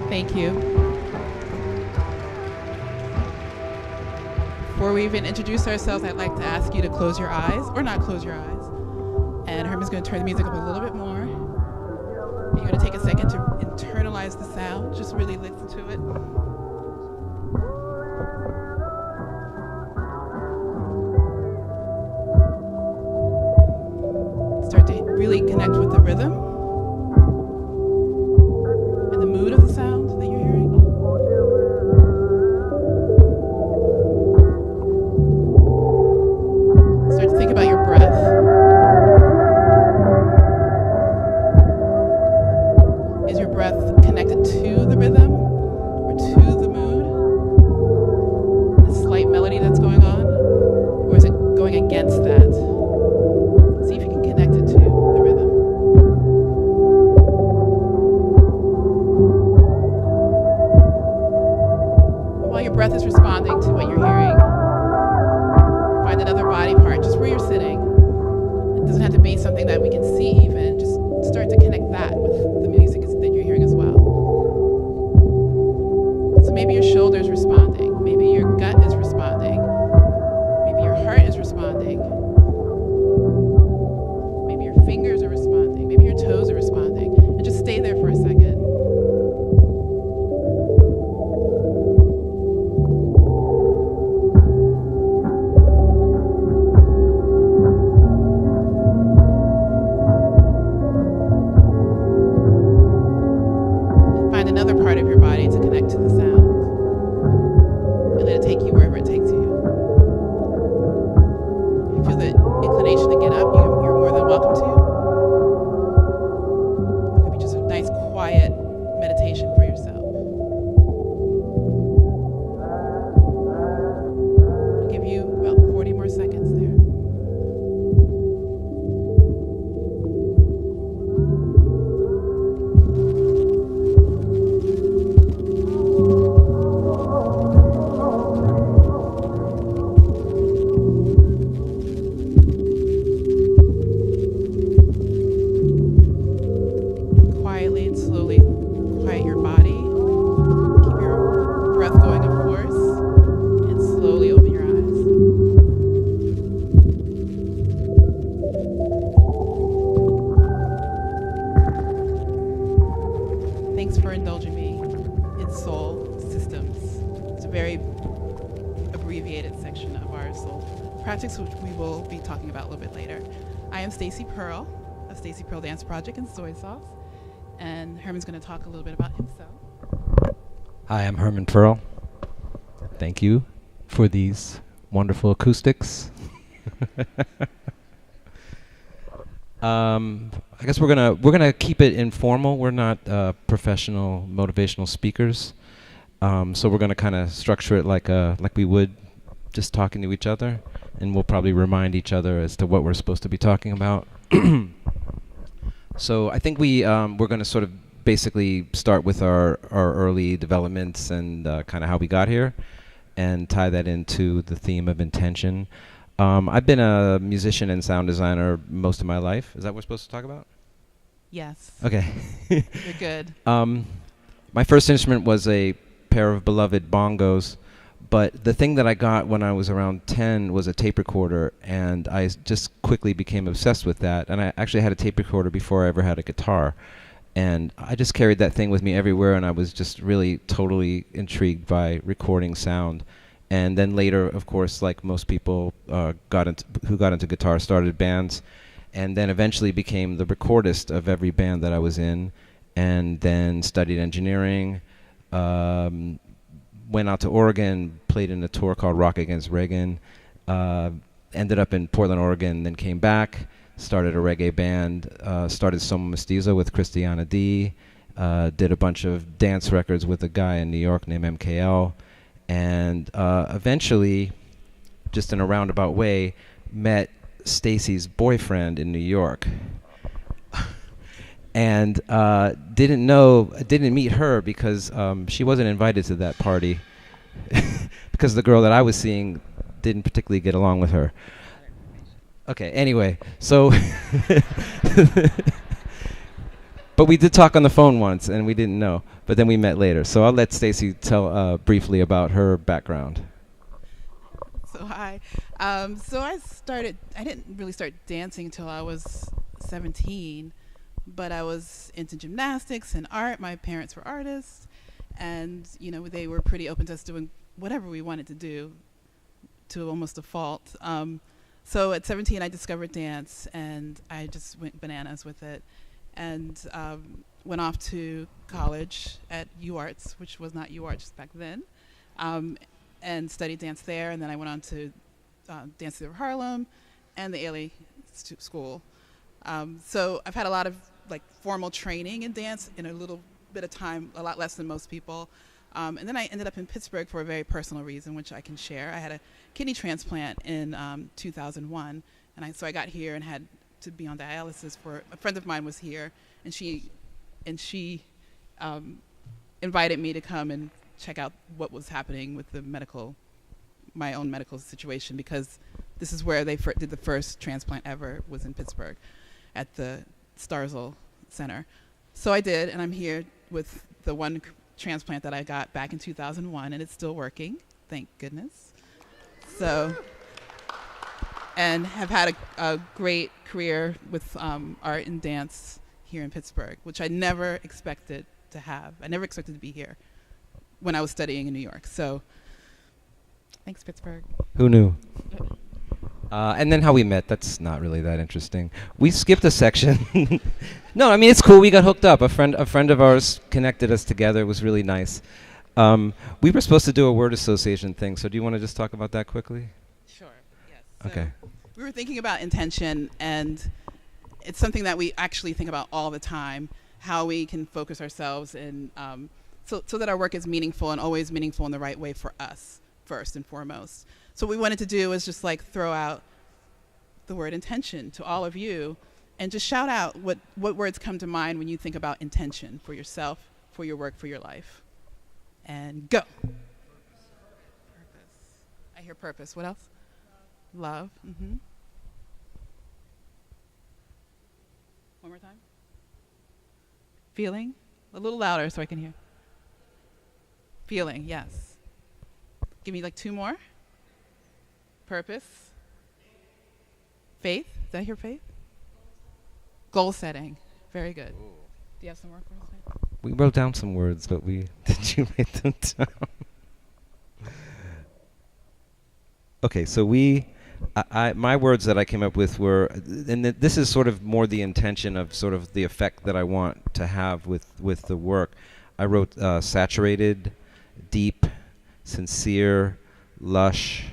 Thank you. Before we even introduce ourselves, I'd like to ask you to close your eyes, or not close your eyes. And Herman's going to turn the music up a little bit more. You're going to take a second to internalize the sound. Just really listen to it. Start to really connect with the rhythm and the mood of the sound that you're hearing. Start to think about your breath. Is your breath connected to the rhythm or to the mood? The slight melody that's going on? Or is it going against that? See if you can connect it to the rhythm. abbreviated section of our soul projects, which we will be talking about a little bit later. I am Staycee Pearl of Staycee Pearl Dance Project and Soy Sauce, and Herman's going to talk a little bit about himself. Hi, I'm Herman Pearl. Thank you for these wonderful acoustics. I guess we're gonna keep it informal. We're not professional motivational speakers, so we're gonna kind of structure it like we would just talking to each other, and we'll probably remind each other as to what we're supposed to be talking about. So I think we're gonna sort of basically start with our early developments and kind of how we got here, and tie that into the theme of intention. I've been a musician and sound designer most of my life. Is that what we're supposed to talk about? Yes. Okay. You're good. My first instrument was a pair of beloved bongos, but the thing that I got when I was around 10 was a tape recorder, and I just quickly became obsessed with that. And I actually had a tape recorder before I ever had a guitar. And I just carried that thing with me everywhere, and I was just really totally intrigued by recording sound. And then later, of course, like most people who got into guitar, started bands, and then eventually became the recordist of every band that I was in, and then studied engineering, went out to Oregon, played in a tour called Rock Against Reagan, ended up in Portland, Oregon, then came back, started a reggae band, started Soma Mestizo with Christiana D, did a bunch of dance records with a guy in New York named MKL, and eventually, just in a roundabout way, met Staycee's boyfriend in New York. And didn't meet her because she wasn't invited to that party because the girl that I was seeing didn't particularly get along with her. Okay, anyway, so but we did talk on the phone once, and we didn't know. But then we met later. So I'll let Staycee tell briefly about her background. So hi. So I didn't really start dancing until I was 17, but I was into gymnastics and art. My parents were artists, and they were pretty open to us doing whatever we wanted to do, to almost a fault. So at 17, I discovered dance, and I just went bananas with it. And went off to college at UArts, which was not UArts back then, and studied dance there. And then I went on to Dance Theater of Harlem and the ALA school. So I've had a lot of formal training in dance in a little bit of time, a lot less than most people. And then I ended up in Pittsburgh for a very personal reason, which I can share. I had a kidney transplant in 2001, and so I got here and had to be on dialysis for a friend of mine was here, and she invited me to come and check out what was happening with my own medical situation, because this is where they did the first transplant ever, was in Pittsburgh at the Starzl Center. So I did, and I'm here with the one transplant that I got back in 2001, and it's still working, thank goodness. So, and have had a great career with art and dance here in Pittsburgh, which I never expected to have. I never expected to be here when I was studying in New York. So, thanks, Pittsburgh. Who knew? And then how we met, that's not really that interesting. We skipped a section. No, I mean, it's cool. We got hooked up. A friend of ours connected us together. It was really nice. We were supposed to do a word association thing, so do you want to just talk about that quickly? Sure, yes. So okay. We were thinking about intention, and it's something that we actually think about all the time, how we can focus ourselves and so that our work is meaningful, and always meaningful in the right way for us, first and foremost. So what we wanted to do was just throw out the word intention to all of you, and just shout out what words come to mind when you think about intention for yourself, for your work, for your life. And go. Purpose. I hear purpose. What else? Love. Mm-hmm. One more time. Feeling. A little louder so I can hear. Feeling, yes. Give me two more. Purpose. Faith. Did I hear faith? Goal setting. Very good. Ooh. Do you have some more goal setting? We wrote down some words, but did you write them down? Okay, so my words that I came up with were, and this is sort of more the intention of sort of the effect that I want to have with the work. I wrote saturated, deep, sincere, lush,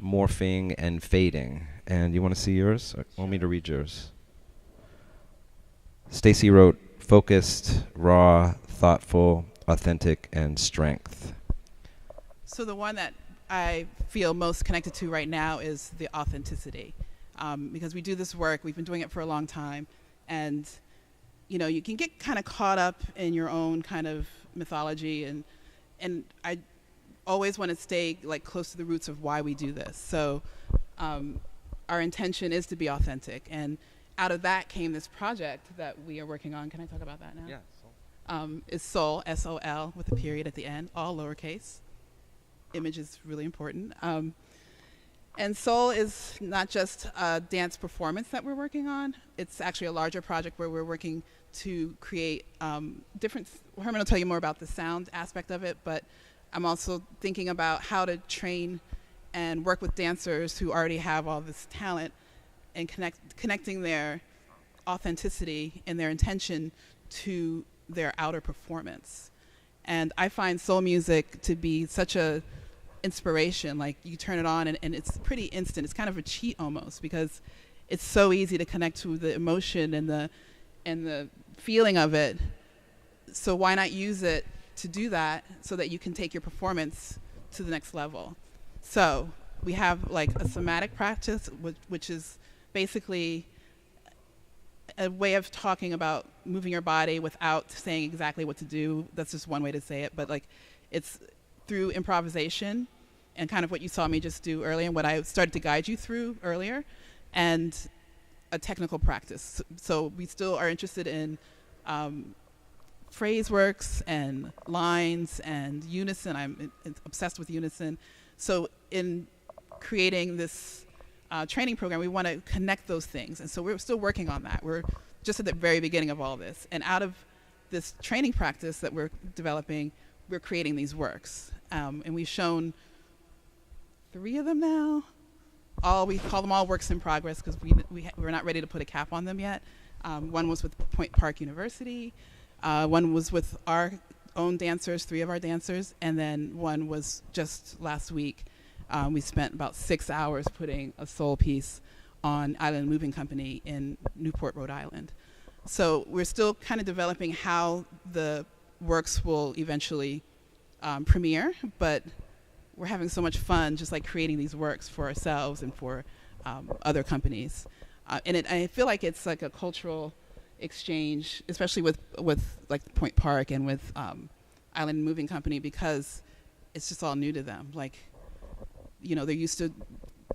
morphing, and fading. And you want to see yours? Or want me to read yours? Staycee wrote focused, raw, thoughtful, authentic, and strength. So the one that I feel most connected to right now is the authenticity, because we do this work, we've been doing it for a long time, and you can get kind of caught up in your own kind of mythology, and I always want to stay like close to the roots of why we do this. So our intention is to be authentic, and out of that came this project that we are working on. Can I talk about that now? Yeah. It's Soul, S-O-L, with a period at the end, all lowercase. Image is really important. And Soul is not just a dance performance that we're working on. It's actually a larger project where we're working to create different. Herman will tell you more about the sound aspect of it, but I'm also thinking about how to train and work with dancers who already have all this talent and connecting their authenticity and their intention to their outer performance. And I find soul music to be such a inspiration. Like, you turn it on and it's pretty instant. It's kind of a cheat almost, because it's so easy to connect to the emotion and the feeling of it. So why not use it to do that so that you can take your performance to the next level? So we have like a somatic practice, which is basically a way of talking about moving your body without saying exactly what to do. That's just one way to say it, but like, it's through improvisation and kind of what you saw me just do earlier and what I started to guide you through earlier, and a technical practice. So we still are interested in phrase works and lines and unison. I'm obsessed with unison. So in creating this training program, we want to connect those things. And so we're still working on that. We're just at the very beginning of all this. And out of this training practice that we're developing, we're creating these works. And we've shown 3 of them now. We call them all works in progress because we're not ready to put a cap on them yet. One was with Point Park University. One was with our own dancers, 3 of our dancers. And then one was just last week. We spent about 6 hours putting a soul piece on Island Moving Company in Newport, Rhode Island. So we're still kind of developing how the works will eventually premiere, but we're having so much fun just like creating these works for ourselves and for other companies. And I feel like it's like a cultural exchange, especially with like Point Park and with Island Moving Company, because it's just all new to them. Like, they're used to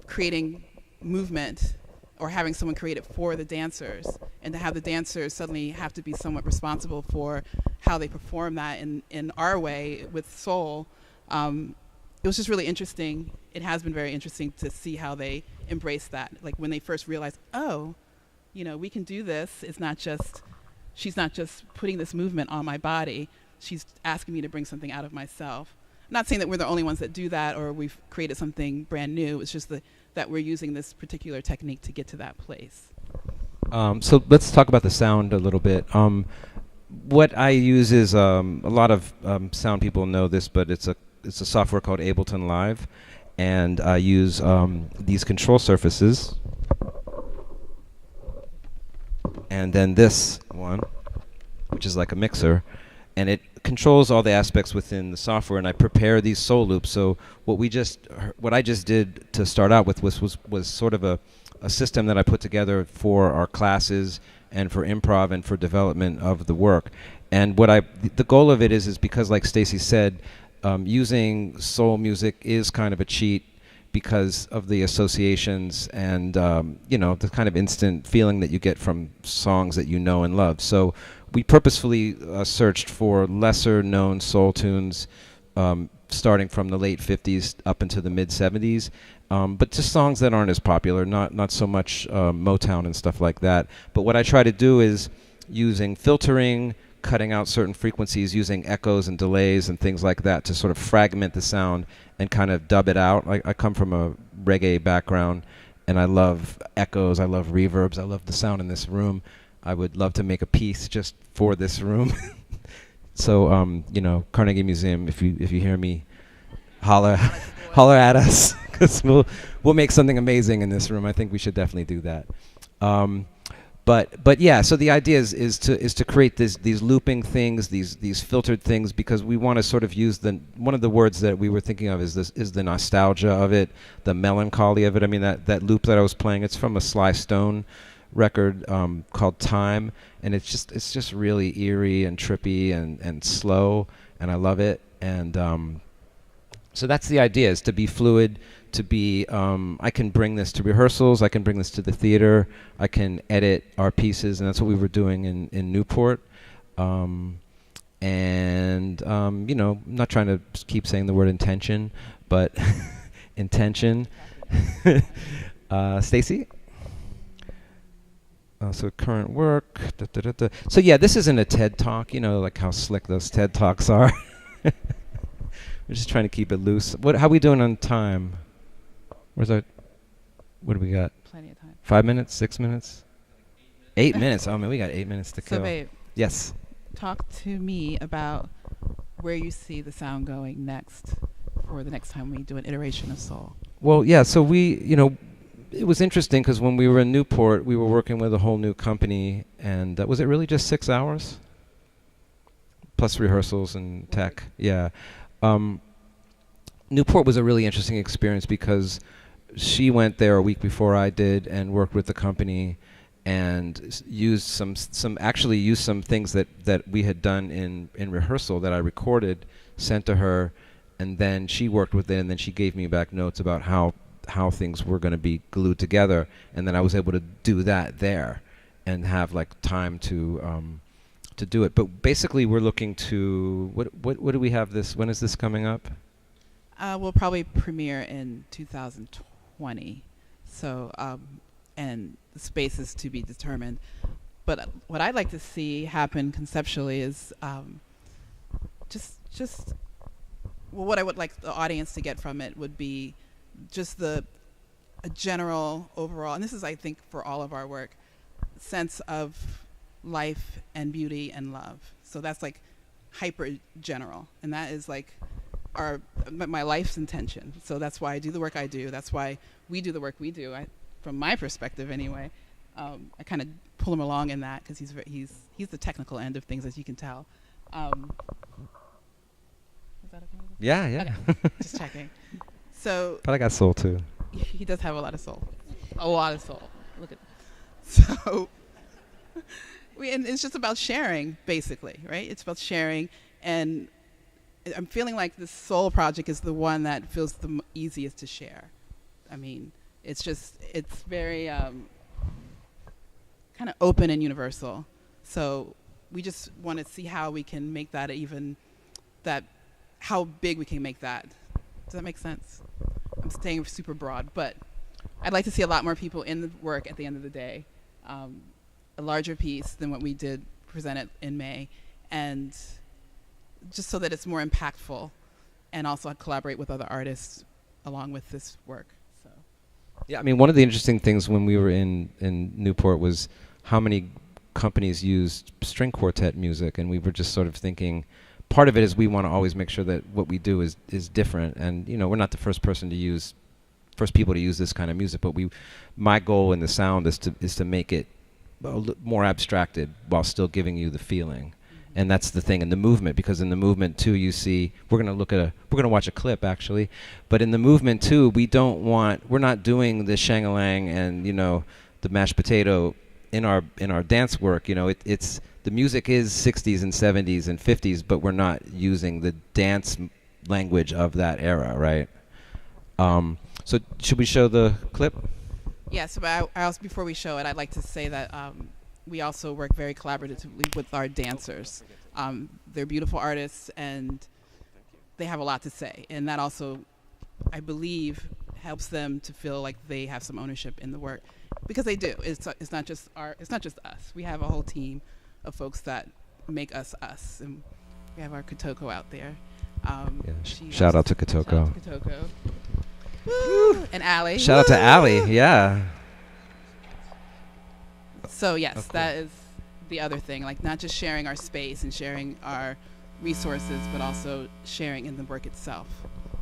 creating movement or having someone create it for the dancers, and to have the dancers suddenly have to be somewhat responsible for how they perform that in our way with soul. It was just really interesting. It has been very interesting to see how they embrace that. Like, when they first realized, we can do this. She's not just putting this movement on my body. She's asking me to bring something out of myself. I'm not saying that we're the only ones that do that or we've created something brand new. It's just that we're using this particular technique to get to that place. So let's talk about the sound a little bit. What I use is a lot of sound people know this, but it's a software called Ableton Live, and I use these control surfaces, and then this one, which is like a mixer, and it controls all the aspects within the software, and I prepare these soul loops. So what I just did to start out with was sort of a system that I put together for our classes and for improv and for development of the work. And the goal of it is because, like Staycee said, using soul music is kind of a cheat because of the associations and the kind of instant feeling that you get from songs that you know and love. So we purposefully searched for lesser known soul tunes, starting from the late 50s up into the mid 70s, but just songs that aren't as popular, not so much Motown and stuff like that. But what I try to do is using filtering, cutting out certain frequencies, using echoes and delays and things like that to sort of fragment the sound and kind of dub it out. I come from a reggae background, and I love echoes, I love reverbs, I love the sound in this room. I would love to make a piece just for this room. So, Carnegie Museum, if you hear me, holler at us, because we'll make something amazing in this room. I think we should definitely do that. But yeah, so the idea is to create these looping things, these filtered things, because we want to sort of use one of the words that we were thinking of is the nostalgia of it, the melancholy of it. I mean, that loop that I was playing, it's from a Sly Stone record called Time, and it's just really eerie and trippy and slow, and I love it. And so that's the idea, is to be fluid, to be, I can bring this to rehearsals, I can bring this to the theater, I can edit our pieces, and that's what we were doing in Newport. I'm not trying to keep saying the word intention, but intention. Staycee? So current work. So yeah, this isn't a TED Talk, like how slick those TED Talks are. We're just trying to keep it loose. How we doing on time? What do we got? Plenty of time. 5 minutes? 6 minutes? 8 minutes. Oh man, we got 8 minutes to kill. So babe, yes. talk to me about where you see the sound going next, or the next time we do an iteration of Soul. Well, yeah. So it was interesting because when we were in Newport, we were working with a whole new company, and was it really just 6 hours? Plus rehearsals and tech. Yeah. Newport was a really interesting experience because she went there a week before I did and worked with the company and used some things that we had done in rehearsal that I recorded, sent to her, and then she worked with it, and then she gave me back notes about how things were going to be glued together, and then I was able to do that there and have like time to do it. But basically we're looking to what do we have this, when is this coming up? We'll probably premiere in 2020. So, and the space is to be determined. But what I'd like to see happen conceptually is what I would like the audience to get from it would be just a general overall, and this is, I think, for all of our work, sense of life and beauty and love. So that's like hyper general, and that is like my life's intention. So that's why I do the work I do. That's why we do the work we do. From my perspective, anyway, I kind of pull him along in that because he's the technical end of things, as you can tell. Is that okay? Yeah. Okay. Just checking. So, but I got soul too. He does have a lot of soul. A lot of soul. Look at that. So, and it's just about sharing, basically, right? It's about sharing, and I'm feeling like the Soul project is the one that feels the easiest to share. I mean, it's very kind of open and universal. So we just want to see how we can make that how big we can make that. Does that make sense? I'm staying super broad, but I'd like to see a lot more people in the work at the end of the day. A larger piece than what we did presented in May, and just so that it's more impactful, and also collaborate with other artists along with this work. So. Yeah, I mean, one of the interesting things when we were in Newport was how many companies used string quartet music, and we were just sort of thinking, part of it is we want to always make sure that what we do is different, and we're not the first people to use this kind of music, but my goal in the sound is to make it more abstracted while still giving you the feeling. Mm-hmm. And that's the thing in the movement, because in the movement too, you see, we're going to watch a clip actually, but in the movement too, we're not doing the shang-a-lang and the mashed potato in our dance work. It's the music is 60s and 70s and 50s, but we're not using the dance language of that era, right? So should we show the clip? Yes, but I also, before we show it, I'd like to say that we also work very collaboratively with our dancers. They're beautiful artists, and they have a lot to say, and that also, I believe, helps them to feel like they have some ownership in the work, because they do. It's not just us. We have a whole team of folks that make us, and we have our Kotoko out there. Shout out to Kotoko. Woo! And Allie. Shout out to Allie. Yeah. So yes, Oh, cool. that is the other thing. Like not just sharing our space and sharing our resources, but also sharing in the work itself.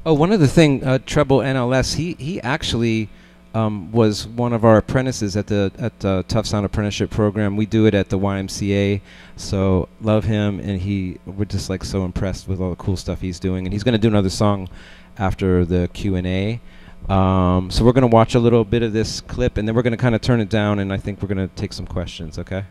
Oh, one other thing, Treble NLS. He actually was one of our apprentices at the Tough Sound Apprenticeship Program. We do it at the YMCA. So love him, and we're just like so impressed with all the cool stuff he's doing. And he's going to do another song after the Q&A. So we're going to watch a little bit of this clip, and then we're going to kind of turn it down, and I think we're going to take some questions. Okay.